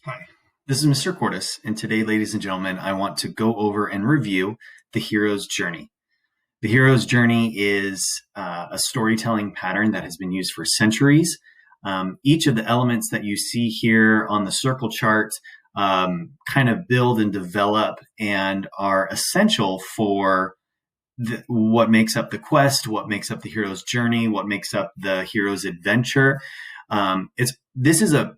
Hi, this is Mr. Cordes, and today, ladies and gentlemen, I want to go over and review the hero's journey. The hero's journey is a storytelling pattern that has been used for centuries. Each of the elements that you see here on the circle chart kind of build and develop and are essential for what makes up the quest, what makes up the hero's journey, what makes up the hero's adventure. This is a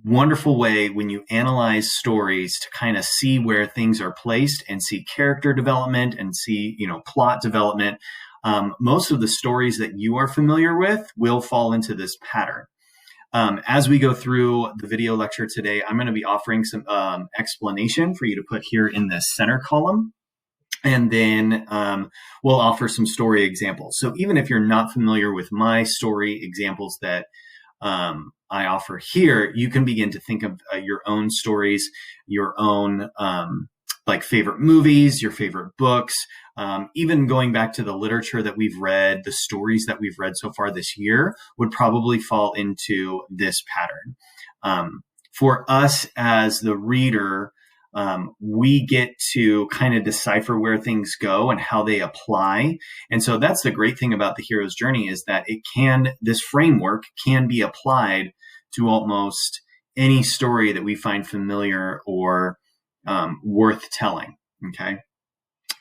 wonderful way when you analyze stories to kind of see where things are placed and see character development and see, plot development. Most of the stories that you are familiar with will fall into this pattern. As we go through the video lecture today, I'm going to be offering some explanation for you to put here in the center column. And then we'll offer some story examples. So even if you're not familiar with my story examples that I offer here, you can begin to think of your own stories, your own favorite movies, your favorite books, even going back to the literature that we've read, the stories that we've read so far this year would probably fall into this pattern. For us as the reader, we get to kind of decipher where things go and how they apply. And so that's the great thing about the hero's journey is that this framework can be applied to almost any story that we find familiar or worth telling. Okay.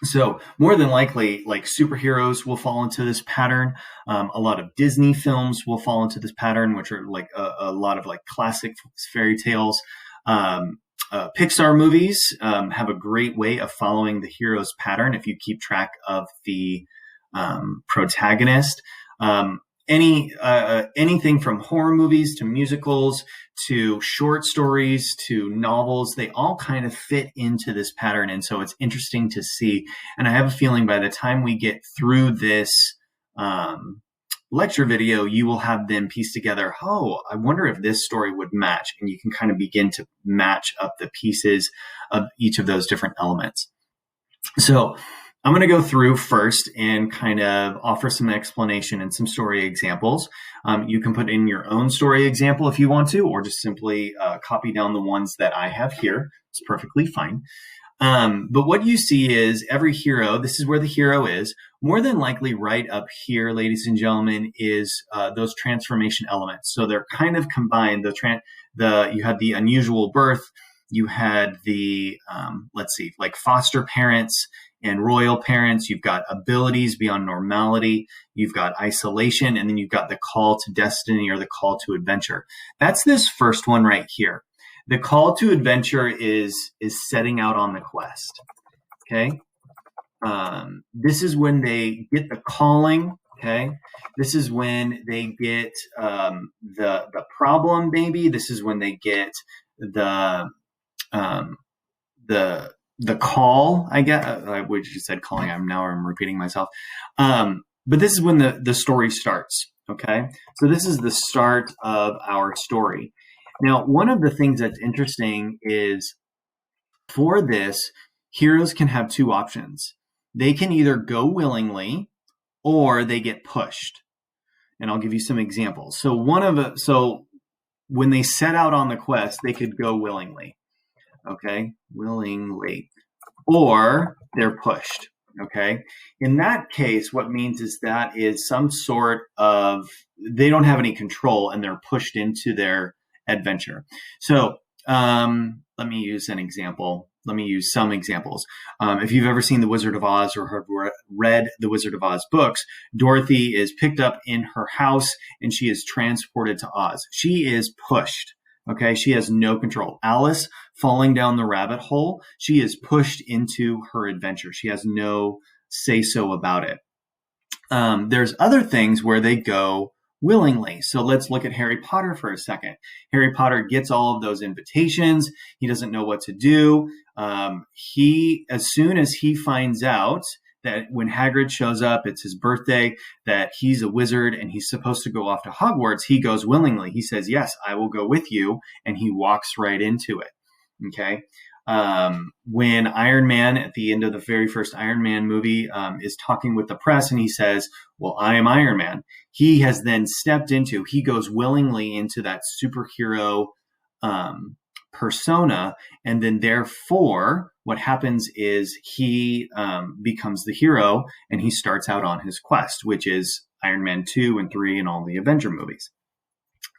So more than likely, like superheroes will fall into this pattern. A lot of Disney films will fall into this pattern, which are like a lot of like classic fairy tales. Pixar movies have a great way of following the hero's pattern if you keep track of the protagonist. Anything from horror movies to musicals to short stories to novels, they all kind of fit into this pattern. And so it's interesting to see. And I have a feeling by the time we get through this lecture video, you will have them piece together, I wonder if this story would match. And you can kind of begin to match up the pieces of each of those different elements. So I'm going to go through first and kind of offer some explanation and some story examples. You can put in your own story example if you want to, or just simply copy down the ones that I have here. It's perfectly fine. But what you see is every hero, this is where the hero is. More than likely right up here, ladies and gentlemen, is those transformation elements. So they're kind of combined. You had the unusual birth, you had the, like foster parents and royal parents, you've got abilities beyond normality, you've got isolation, and then you've got the call to destiny or the call to adventure. That's this first one right here. The call to adventure is setting out on the quest. Okay. This is when they get the calling. Okay. This is when they get the problem, maybe. This is when they get the call. I guess I would just said calling. I'm repeating myself. But this is when the story starts. Okay. So this is the start of our story. Now, one of the things that's interesting is for this, heroes can have two options. They can either go willingly or they get pushed. And I'll give you some examples. So when they set out on the quest, they could go willingly. Okay, willingly. Or they're pushed. Okay. In that case, what means is that is some sort of, they don't have any control and they're pushed into their adventure. So let me use an example. Let me use some examples. If you've ever seen The Wizard of Oz or have read The Wizard of Oz books, Dorothy is picked up in her house and she is transported to Oz. She is pushed. Okay, she has no control. Alice falling down the rabbit hole, she is pushed into her adventure. She has no say-so about it. There's other things where they go willingly. So let's look at Harry Potter for a second. Harry Potter gets all of those invitations. He doesn't know what to do. As soon as he finds out that when Hagrid shows up, it's his birthday, that he's a wizard and he's supposed to go off to Hogwarts, he goes willingly. He says, yes, I will go with you. And he walks right into it. Okay. When Iron Man at the end of the very first Iron Man movie is talking with the press and he says, well, I am Iron Man. He has then he goes willingly into that superhero persona. And then therefore, what happens is he becomes the hero and he starts out on his quest, which is Iron Man 2 and 3 and all the Avenger movies.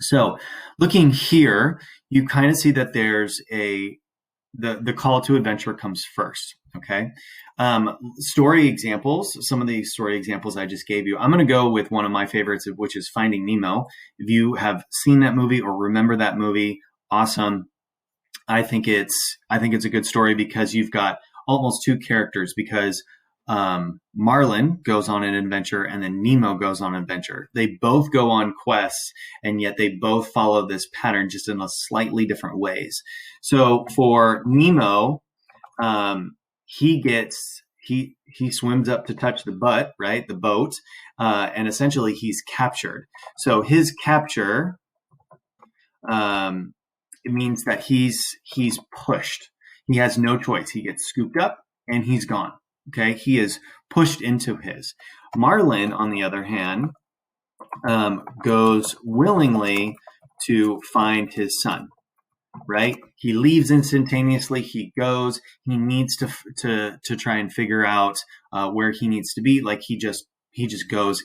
So looking here, you kind of see that there's the call to adventure comes first. Okay. Story examples, some of the story examples I just gave you. I'm going to go with one of my favorites, which is Finding Nemo. If you have seen that movie or remember that movie, awesome. I think it's a good story because you've got almost two characters, because Marlin goes on an adventure and then Nemo goes on an adventure. They both go on quests, and yet they both follow this pattern just in a slightly different ways. So for Nemo, he swims up to touch the butt, right? The boat. And essentially he's captured. So his capture, it means that he's pushed. He has no choice. He gets scooped up and he's gone. Okay. He is pushed into his. Marlin, on the other hand, goes willingly to find his son. Right? He leaves instantaneously. He goes. He needs to try and figure out where he needs to be. Like he just goes.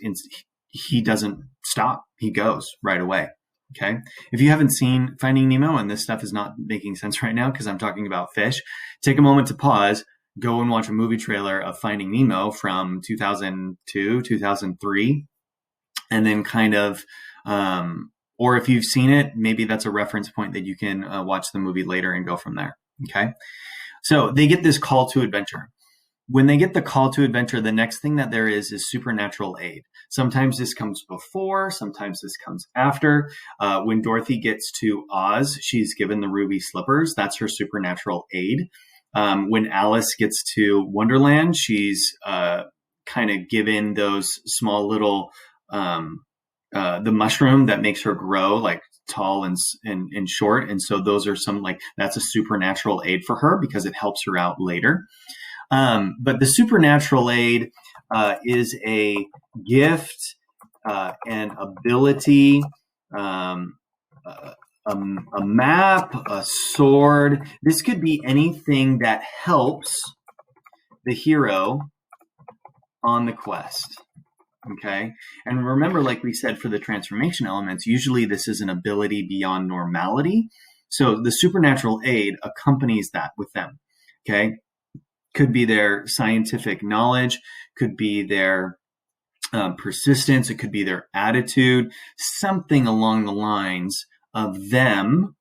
He doesn't stop. He goes right away. Okay. If you haven't seen Finding Nemo, and this stuff is not making sense right now because I'm talking about fish, take a moment to pause. Go and watch a movie trailer of Finding Nemo from 2002, 2003, and then kind of. Or if you've seen it, maybe that's a reference point that you can watch the movie later and go from there. Okay. So they get this call to adventure. When they get the call to adventure, the next thing that there is supernatural aid. Sometimes this comes before, sometimes this comes after. When Dorothy gets to Oz, she's given the ruby slippers. That's her supernatural aid. When Alice gets to Wonderland, she's kind of given those small little the mushroom that makes her grow like tall and short. And so those are that's a supernatural aid for her because it helps her out later. But the supernatural aid is a gift, an ability, a map, a sword. This could be anything that helps the hero on the quest. Okay. And remember, like we said, for the transformation elements, usually this is an ability beyond normality. So the supernatural aid accompanies that with them. Okay. Could be their scientific knowledge, could be their persistence, it could be their attitude, something along the lines of them,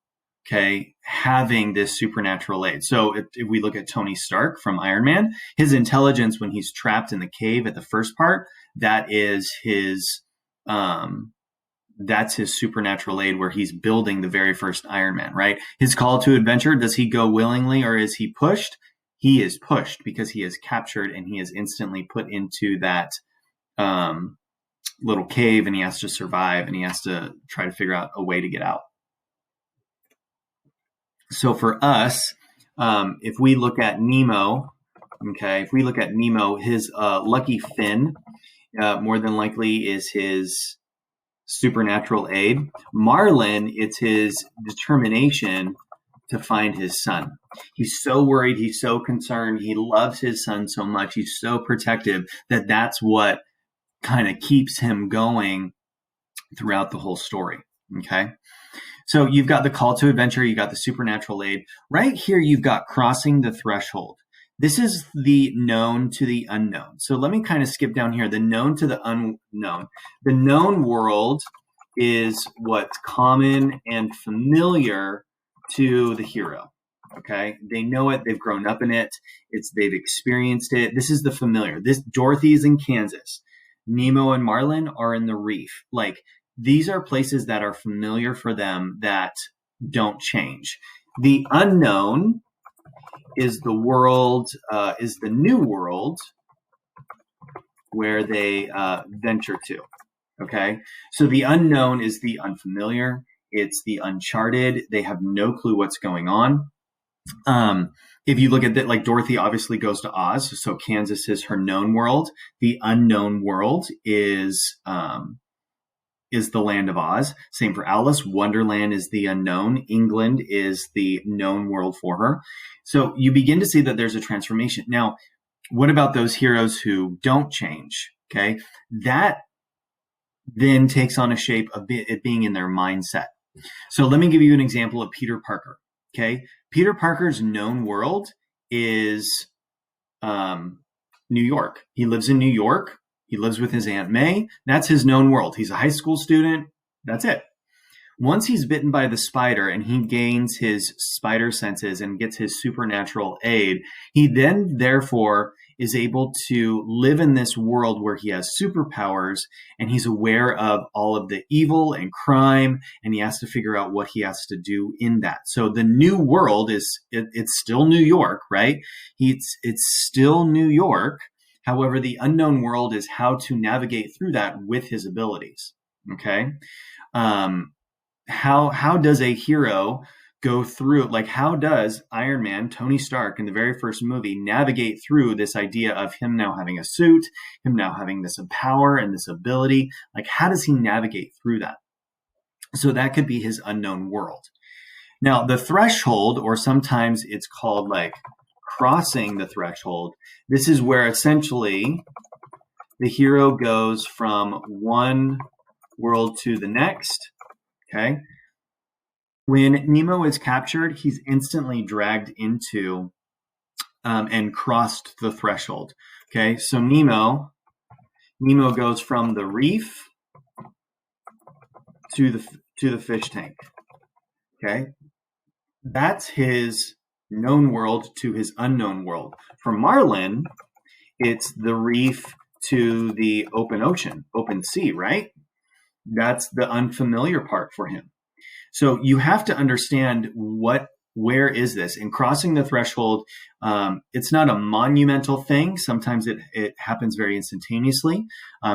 okay, having this supernatural aid. So if we look at Tony Stark from Iron Man, his intelligence when he's trapped in the cave at the first part, that is that's his supernatural aid where he's building the very first Iron Man, right? His call to adventure, does he go willingly or is he pushed? He is pushed because he is captured and he is instantly put into that little cave, and he has to survive and he has to try to figure out a way to get out. So for us, if we look at Nemo, okay, his lucky fin more than likely is his supernatural aid. Marlin, it's his determination to find his son. He's so worried, he's so concerned, he loves his son so much, he's so protective that that's what kind of keeps him going throughout the whole story. Okay. So you've got the call to adventure, you got the supernatural aid. Right here, you've got crossing the threshold. This is the known to the unknown. So let me kind of skip down here. The known to the unknown. The known world is what's common and familiar to the hero. Okay. They know it. They've grown up in it. They've experienced it. This is the familiar. Dorothy's in Kansas. Nemo and Marlin are in the reef. Like, these are places that are familiar for them that don't change. The unknown is the world, is the new world where they venture to. Okay. So the unknown is the unfamiliar. It's the uncharted. They have no clue what's going on. If you look at that, like Dorothy obviously goes to Oz. So Kansas is her known world. The unknown world is is the land of Oz. Same for Alice. Wonderland is the unknown. England is the known world for her. So you begin to see that there's a transformation. Now, what about those heroes who don't change? Okay. That then takes on a shape of it being in their mindset. So let me give you an example of Peter Parker. Okay. Peter Parker's known world is New York. He lives in New York. He lives with his Aunt May. That's his known world. He's a high school student. That's it. Once he's bitten by the spider and he gains his spider senses and gets his supernatural aid, he then therefore is able to live in this world where he has superpowers and he's aware of all of the evil and crime, and he has to figure out what he has to do in that. So the new world it's still New York, right? It's still New York. However, the unknown world is how to navigate through that with his abilities. Okay. How does a hero go through, like how does Iron Man, Tony Stark in the very first movie, navigate through this idea of him now having a suit, him now having this power and this ability? Like how does he navigate through that? So that could be his unknown world. Now the threshold, or sometimes it's called like crossing the threshold. This is where essentially the hero goes from one world to the next. Okay. When Nemo is captured, he's instantly dragged into and crossed the threshold. Okay. So Nemo goes from the reef to the fish tank. Okay. That's his known world to his unknown world. For Marlin, it's the reef to the open ocean, open sea, right? That's the unfamiliar part for him. So you have to understand where is this? And crossing the threshold, it's not a monumental thing. Sometimes it happens very instantaneously.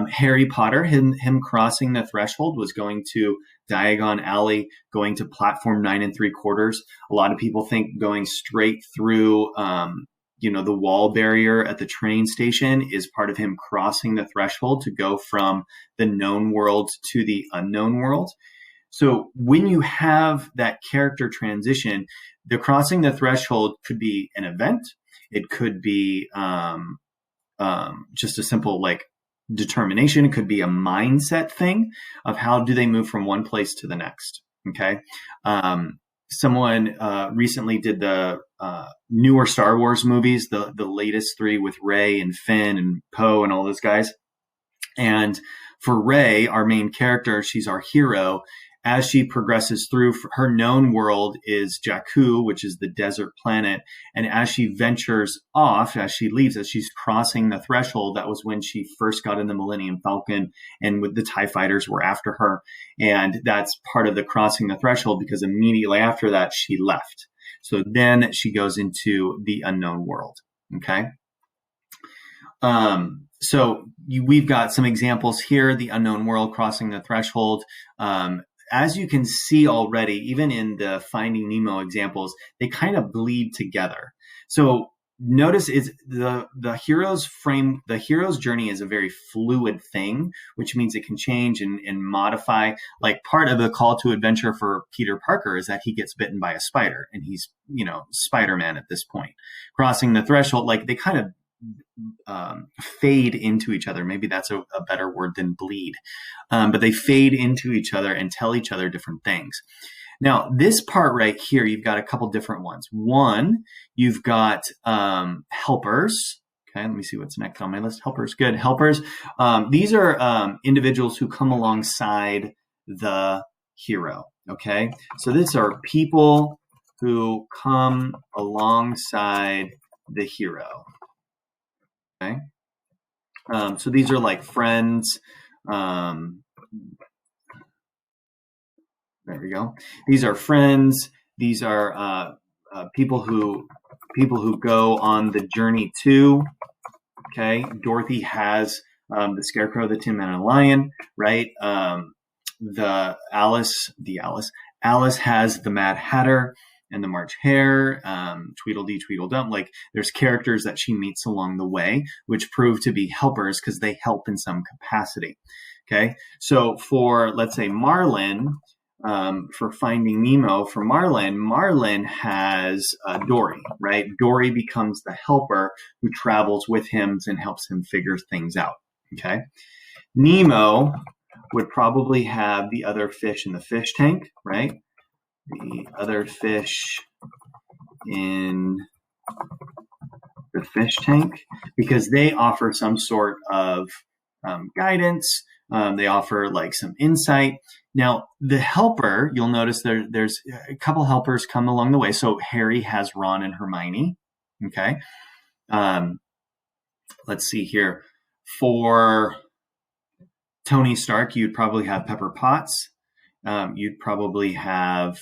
Harry Potter, him crossing the threshold was going to Diagon Alley, going to platform 9 3/4. A lot of people think going straight through, the wall barrier at the train station is part of him crossing the threshold to go from the known world to the unknown world. So when you have that character transition, the crossing the threshold could be an event. It could be just a simple like determination. It could be a mindset thing of how do they move from one place to the next. Okay. Someone recently did the newer Star Wars movies, the latest 3 with Rey and Finn and Poe and all those guys. And for Rey, our main character, she's our hero. As she progresses through, her known world is Jakku, which is the desert planet. And as she ventures off, as she leaves, as she's crossing the threshold, that was when she first got in the Millennium Falcon and with the TIE fighters were after her. And that's part of the crossing the threshold because immediately after that, she left. So then she goes into the unknown world. Okay. So we've got some examples here, the unknown world, crossing the threshold. As you can see already, even in the Finding Nemo examples, they kind of bleed together. So notice is the hero's journey is a very fluid thing, which means it can change and modify. Like part of the call to adventure for Peter Parker is that he gets bitten by a spider and he's, Spider-Man at this point. Crossing the threshold, like they kind of fade into each other. Maybe that's a better word than bleed. But they fade into each other and tell each other different things. Now, this part right here, you've got a couple different ones. One, you've got helpers. Okay, let me see what's next on my list. Helpers, good. Helpers. These are individuals who come alongside the hero. Okay, so these are people who come alongside the hero. Okay. So these are like friends. There we go. These are friends. These are people who go on the journey too. Okay. Dorothy has the Scarecrow, the Tin Man, and Lion, right? Alice has the Mad Hatter and the March Hare, Tweedledee, Tweedledum. Like there's characters that she meets along the way, which prove to be helpers because they help in some capacity. Okay. So for, let's say, Marlin, for Finding Nemo, for Marlin has Dory, right? Dory becomes the helper who travels with him and helps him figure things out. Okay. Nemo would probably have the other fish in the fish tank, right? The other fish in the fish tank, because they offer some sort of guidance. They offer like some insight. Now, the helper, you'll notice there's a couple helpers come along the way. So Harry has Ron and Hermione. Okay. Let's see here. For Tony Stark, you'd probably have Pepper Potts. You'd probably have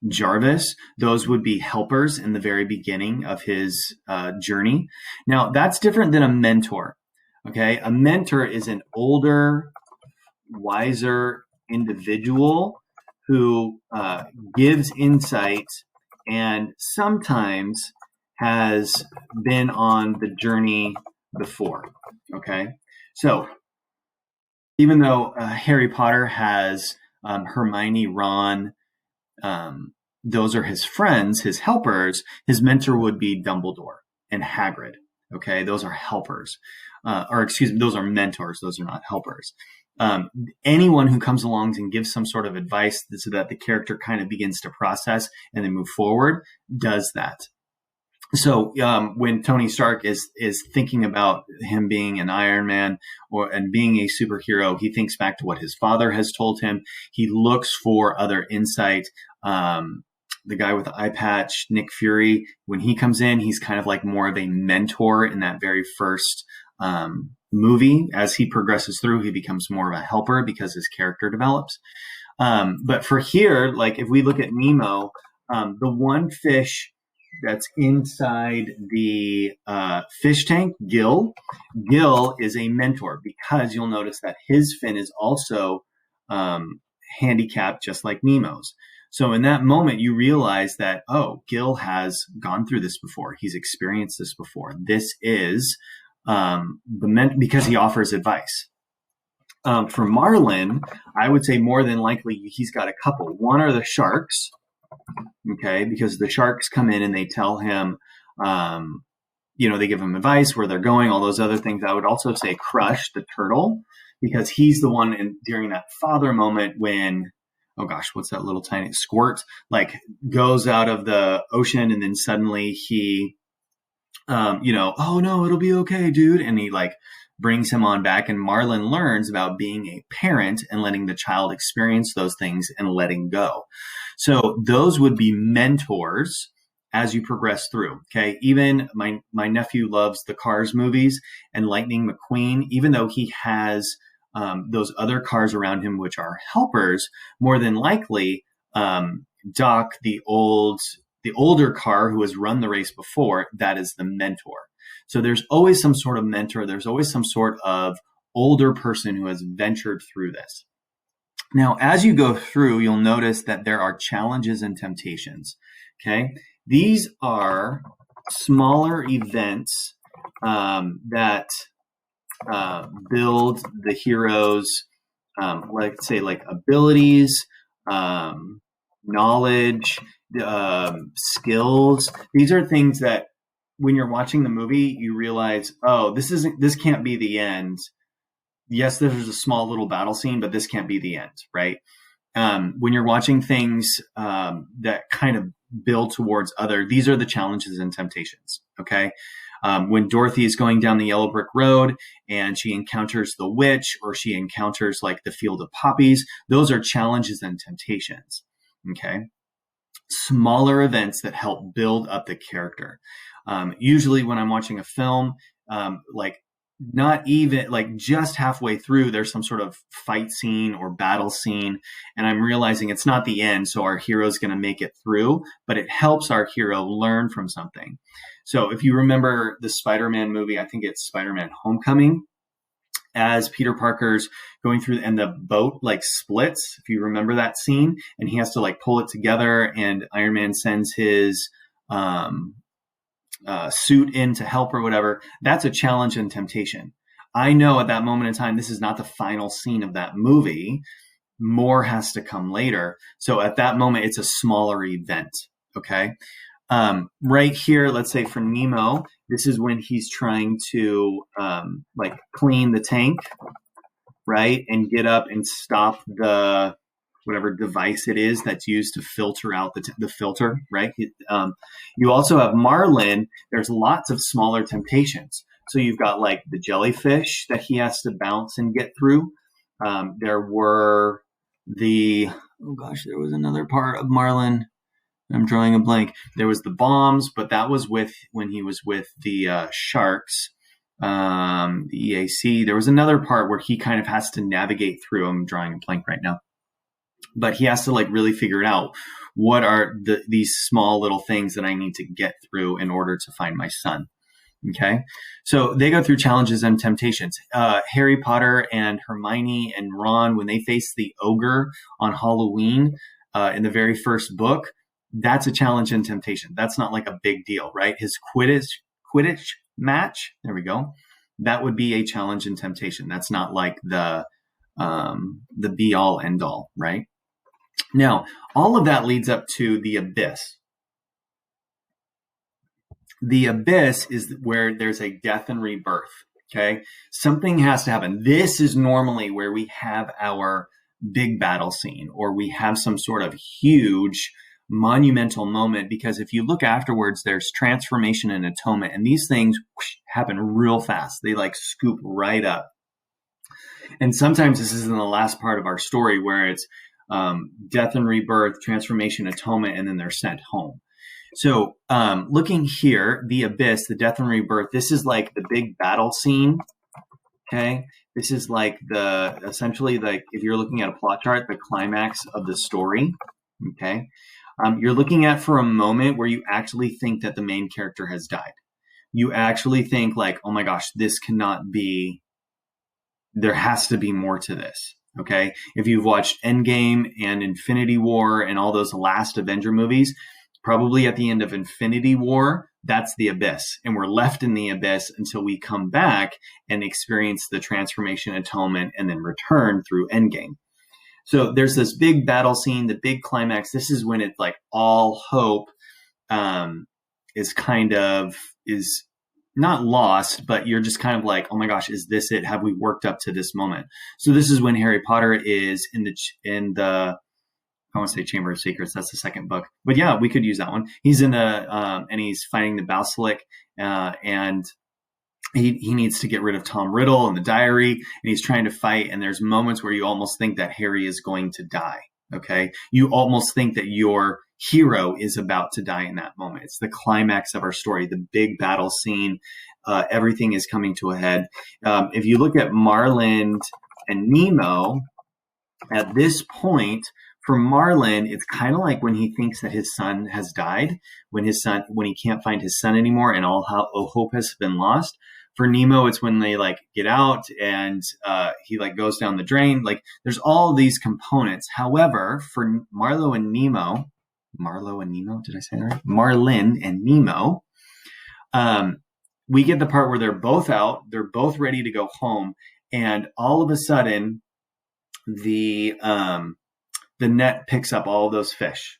Jarvis. Those would be helpers in the very beginning of his journey. Now, that's different than a mentor. Okay. A mentor is an older, wiser individual who gives insight and sometimes has been on the journey before. Okay. So even though Harry Potter has Hermione, Ron, those are his friends, his helpers, his mentor would be Dumbledore and Hagrid. Okay. Those are helpers. Or excuse me, those are mentors. Those are not helpers. Anyone who comes along and gives some sort of advice so that the character kind of begins to process and then move forward does that. So when Tony Stark is thinking about him being an Iron Man and being a superhero, he thinks back to what his father has told him. He looks for other insight. The guy with the eye patch, Nick Fury, when he comes in, he's kind of like more of a mentor in that very first movie. As he progresses through, he becomes more of a helper because his character develops. But for here, like if we look at Nemo, the one fish that's inside the fish tank, Gil is a mentor, because you'll notice that his fin is also handicapped just like Nemo's. So in that moment, you realize that, oh, Gil has gone through this before. He's experienced this before. This is because he offers advice. For Marlin, I would say more than likely he's got a couple. One are the sharks, okay, because the sharks come in and they tell him, they give him advice, where they're going, all those other things. I would also say Crush, the turtle, because he's the one during that father moment when, oh gosh, what's that little tiny Squirt, like goes out of the ocean and then suddenly he, oh no, it'll be okay, dude. And he like brings him on back, and Marlin learns about being a parent and letting the child experience those things and letting go. So those would be mentors as you progress through. Okay. Even my nephew loves the Cars movies, and Lightning McQueen, even though he has those other cars around him, which are helpers, more than likely, Doc, the older car who has run the race before, that is the mentor. So there's always some sort of mentor. There's always some sort of older person who has ventured through this. Now, as you go through, you'll notice that there are challenges and temptations. Okay. These are smaller events that build the hero's, let's say, like abilities, knowledge, skills. These are things that when you're watching the movie, you realize, oh, this can't be the end. Yes, there's a small little battle scene, but this can't be the end, right? When you're watching things that kind of build towards these are the challenges and temptations, okay? When Dorothy is going down the yellow brick road and she encounters the witch, or she encounters like the field of poppies, those are challenges and temptations, okay? Smaller events that help build up the character. Usually when I'm watching a film, not even like just halfway through, there's some sort of fight scene or battle scene, and I'm realizing it's not the end, so our hero's going to make it through, but it helps our hero learn from something. So if you remember the Spider-Man movie, I think it's Spider-Man Homecoming, as Peter Parker's going through and the boat like splits, if you remember that scene, and he has to like pull it together, and Iron Man sends his suit in to help or whatever. That's a challenge and temptation. I know at that moment in time, this is not the final scene of that movie. More has to come later. So at that moment, it's a smaller event. Okay. Right here, let's say for Nemo, this is when he's trying to like clean the tank, right? And get up and stop the whatever device it is that's used to filter out the filter, right? You also have Marlin. There's lots of smaller temptations. So you've got like the jellyfish that he has to bounce and get through. There were there was another part of Marlin. I'm drawing a blank. There was the bombs, but that was when he was with the sharks, the EAC. There was another part where he kind of has to navigate through. I'm drawing a blank right now. But he has to like really figure it out. What are these small little things that I need to get through in order to find my son? Okay. So they go through challenges and temptations. Harry Potter and Hermione and Ron, when they face the ogre on Halloween in the very first book, that's a challenge and temptation. That's not like a big deal, right? His Quidditch match, there we go. That would be a challenge and temptation. That's not like the be all end all, right? Now, all of that leads up to the abyss. The abyss is where there's a death and rebirth. Okay. Something has to happen. This is normally where we have our big battle scene, or we have some sort of huge monumental moment, because if you look afterwards, there's transformation and atonement, and these things happen real fast. They like scoop right up. And sometimes this is in the last part of our story where it's death and rebirth, transformation, atonement, and then they're sent home. So looking here, the abyss, the death and rebirth, this is like the big battle scene. Okay. This is like essentially like, if you're looking at a plot chart, the climax of the story. Okay. You're looking at for a moment where you actually think that the main character has died. You actually think like, oh my gosh, this cannot be, there has to be more to this. Okay. If you've watched Endgame and Infinity War and all those last Avenger movies, probably at the end of Infinity War, that's the abyss. And we're left in the abyss until we come back and experience the transformation, atonement, and then return through Endgame. So there's this big battle scene, the big climax. This is when it's like all hope is not lost, but you're just kind of like, oh my gosh, is this it? Have we worked up to this moment? So this is when Harry Potter is in the I want to say Chamber of Secrets. That's the second book, but yeah, we could use that one. He's in and he's fighting the Basilisk, and he needs to get rid of Tom Riddle and the diary, and he's trying to fight. And there's moments where you almost think that Harry is going to die. Okay. You almost think that your hero is about to die in that moment. It's the climax of our story, the big battle scene. Everything is coming to a head. If you look at Marlin and Nemo at this point, for Marlin, it's kind of like when he thinks that his son has died, when he can't find his son anymore and all hope has been lost. For Nemo, it's when they like get out and he like goes down the drain. Like there's all these components. However, for Marlin and Nemo, did I say that right? Marlin and Nemo, we get the part where they're both out, they're both ready to go home, and all of a sudden, the net picks up all of those fish.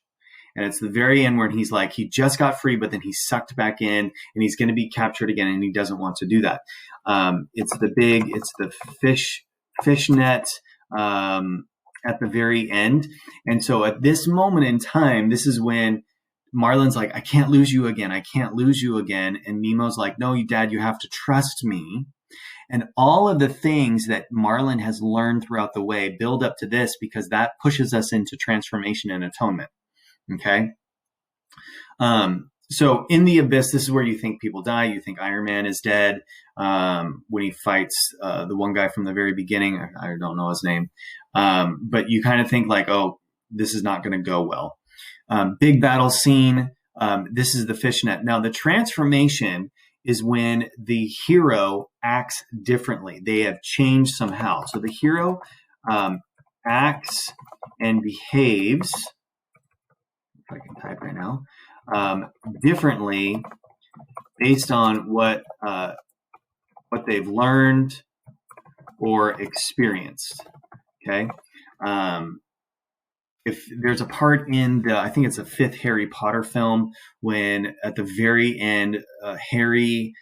And it's the very end where he's like, he just got free, but then he's sucked back in and he's going to be captured again. And he doesn't want to do that. It's the fish net at the very end. And so at this moment in time, this is when Marlin's like, I can't lose you again. I can't lose you again. And Nemo's like, no, Dad, you have to trust me. And all of the things that Marlin has learned throughout the way build up to this, because that pushes us into transformation and atonement. Okay. So in the abyss, this is where you think people die. You think Iron Man is dead. When he fights the one guy from the very beginning, I don't know his name. But you kind of think like, oh, this is not going to go well. Big battle scene. This is the fishnet. Now the transformation is when the hero acts differently. They have changed somehow. So the hero acts and behaves, if I can type right now, differently based on what they've learned or experienced. Okay. If there's a part in I think it's the 5th Harry Potter film, when at the very end, Harry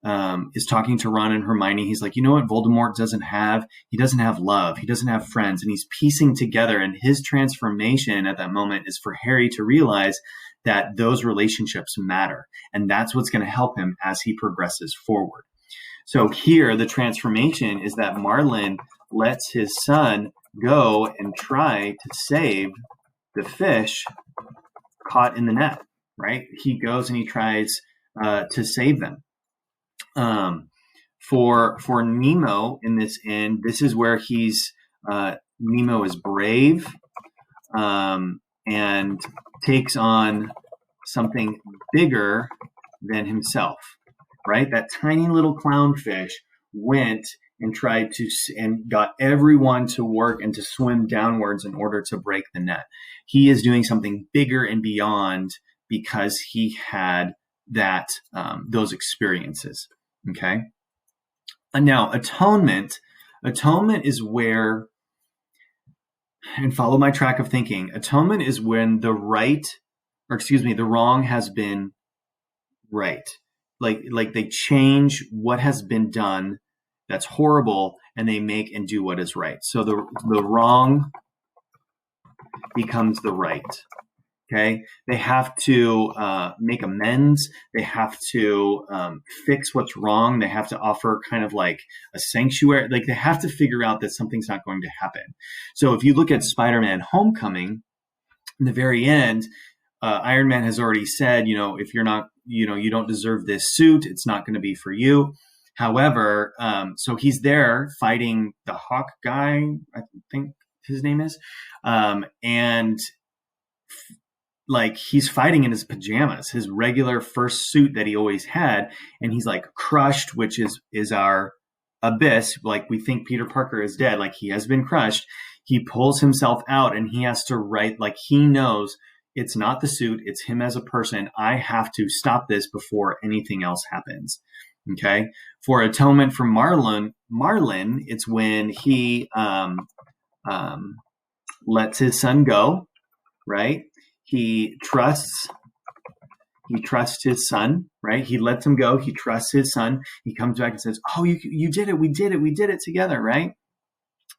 is talking to Ron and Hermione. He's like, you know what Voldemort doesn't have? He doesn't have love. He doesn't have friends. And he's piecing together. And his transformation at that moment is for Harry to realize that those relationships matter. And that's what's going to help him as he progresses forward. So here, the transformation is that Marlin lets his son go and try to save the fish caught in the net, right? He goes and he tries to save them. For Nemo in this end, this is where Nemo is brave and takes on something bigger than himself, right? That tiny little clownfish went and tried to and got everyone to work and to swim downwards in order to break the net. He is doing something bigger and beyond because he had that those experiences. Okay. And now atonement is where, and follow my track of thinking, atonement is when the wrong has been right. Like they change what has been done that's horrible, and they make and do what is right. So the wrong becomes the right. Okay, they have to make amends. They have to fix what's wrong. They have to offer kind of like a sanctuary. Like they have to figure out that something's not going to happen. So if you look at Spider-Man: Homecoming, in the very end, Iron Man has already said, if you're not, you don't deserve this suit, it's not going to be for you. However, so he's there fighting the Hawk guy, I think his name is, and like he's fighting in his pajamas, his regular first suit that he always had, and he's like crushed, which is our abyss. Like we think Peter Parker is dead, like he has been crushed. He pulls himself out and he has to write, like he knows it's not the suit, it's him as a person. I have to stop this before anything else happens. Okay. For atonement for Marlin, it's when he lets his son go, right? He trusts his son, right? He lets him go. He trusts his son. He comes back and says, oh, you did it. We did it together, right?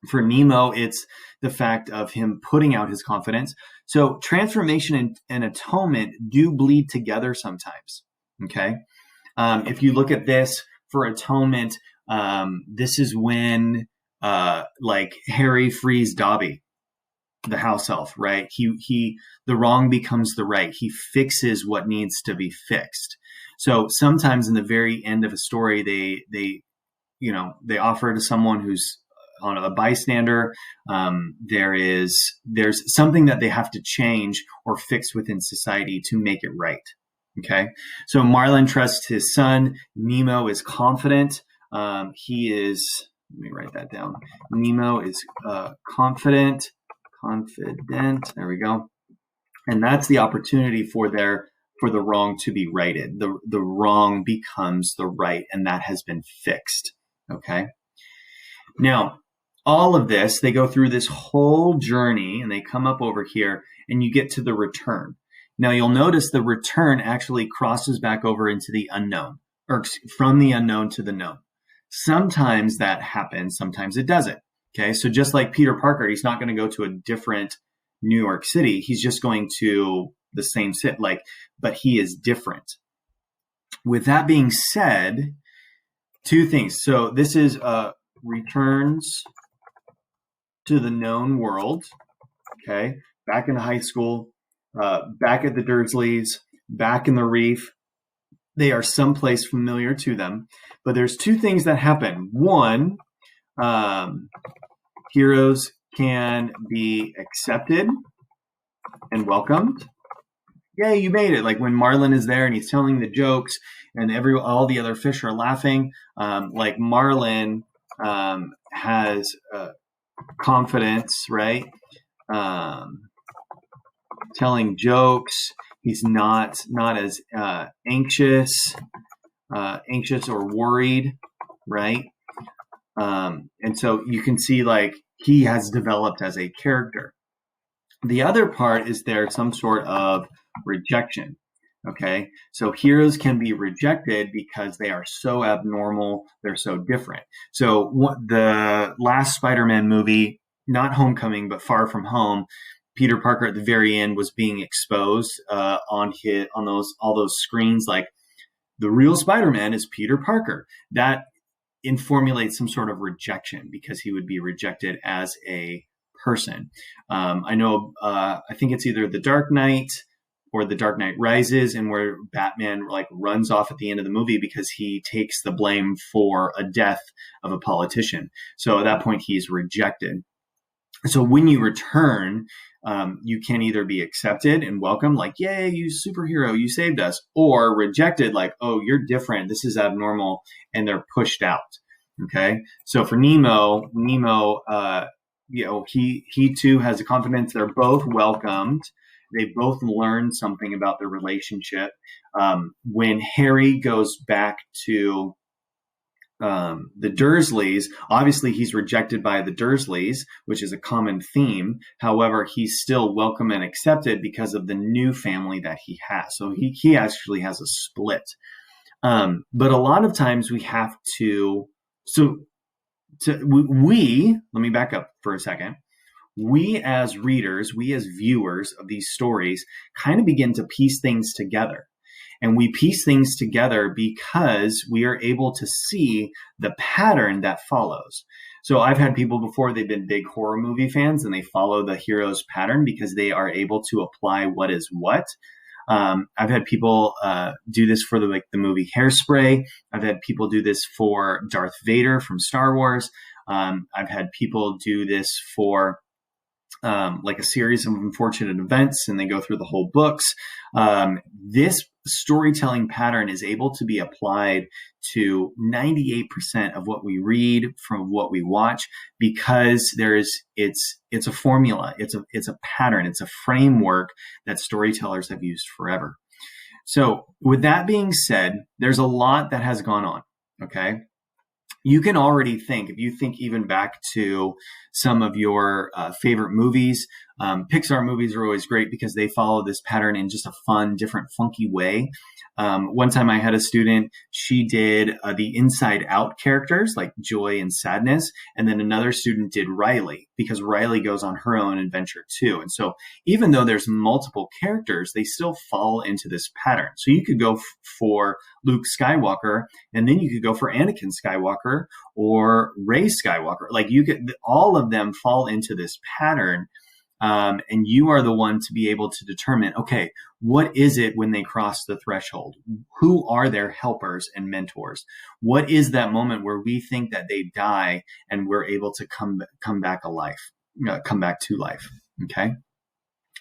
For Nemo, it's the fact of him putting out his confidence. So transformation and atonement do bleed together sometimes, okay? If you look at this for atonement, this is when like Harry frees Dobby, the house elf, right? The wrong becomes the right. He fixes what needs to be fixed. So sometimes in the very end of a story, they offer to someone who's on a bystander. There's something that they have to change or fix within society to make it right. Okay. So Marlin trusts his son. Nemo is confident. Let me write that down. Nemo is confident. There we go. And that's the opportunity for the wrong to be righted. The wrong becomes the right, and that has been fixed. Okay. Now, all of this, they go through this whole journey and they come up over here and you get to the return. Now you'll notice the return actually crosses back over into the unknown, or from the unknown to the known. Sometimes that happens, sometimes it doesn't. Okay, so just like Peter Parker, he's not going to go to a different New York City. He's just going to the same city, but he is different. With that being said, two things. So this is returns to the known world. Okay, back in high school, back at the Dursleys, back in the Reef. They are someplace familiar to them. But there's two things that happen. One, heroes can be accepted and welcomed. Yay, you made it. Like when Marlin is there and he's telling the jokes and all the other fish are laughing. Like Marlin has confidence, right? Telling jokes. He's not as anxious or worried, right? And so you can see like he has developed as a character. The other part is there some sort of rejection. Okay. So heroes can be rejected because they are so abnormal. They're so different. So the last Spider-Man movie, not Homecoming, but Far From Home, Peter Parker at the very end was being exposed on all those screens. Like the real Spider-Man is Peter Parker. That formulates some sort of rejection because he would be rejected as a person. I know, I think it's either The Dark Knight or The Dark Knight Rises, and where Batman like runs off at the end of the movie because he takes the blame for a death of a politician. So at that point, he's rejected. So when you return, you can either be accepted and welcomed, like, yay, you superhero, you saved us, or rejected, like, oh, you're different, this is abnormal, and they're pushed out. Okay. So for Nemo, he too has a confidence. They're both welcomed. They both learn something about their relationship. When Harry goes back to the Dursleys, obviously he's rejected by the Dursleys, which is a common theme. However, he's still welcome and accepted because of the new family that he has. So he actually has a split. But a lot of times we have to, let me back up for a second. We as readers, we as viewers of these stories kind of begin to piece things together. And we piece things together because we are able to see the pattern that follows. So I've had people before, they've been big horror movie fans and they follow the hero's pattern because they are able to apply what is what. I've had people do this for the movie Hairspray. I've had people do this for Darth Vader from Star Wars. I've had people do this for like a series of unfortunate events, and they go through the whole books. This storytelling pattern is able to be applied to 98% of what we read, from what we watch, because it's a formula, it's a pattern, it's a framework that storytellers have used forever. So with that being said, there's a lot that has gone on. Okay. You can already think, if you think even back to some of your favorite movies, Pixar movies are always great because they follow this pattern in just a fun, different, funky way. One time I had a student, she did the Inside Out characters like joy and sadness. And then another student did Riley, because Riley goes on her own adventure too. And so even though there's multiple characters, they still fall into this pattern. So you could go for Luke Skywalker, and then you could go for Anakin Skywalker or Rey Skywalker. Like all of them fall into this pattern. And you are the one to be able to determine, okay, what is it when they cross the threshold? Who are their helpers and mentors? What is that moment where we think that they die and we're able to come back to life? Okay.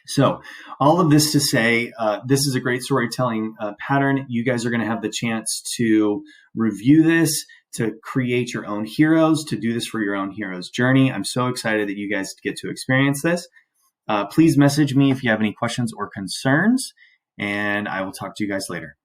So all of this to say, this is a great storytelling pattern. You guys are going to have the chance to review this, to create your own heroes, to do this for your own hero's journey. I'm so excited that you guys get to experience this. Please message me if you have any questions or concerns, and I will talk to you guys later.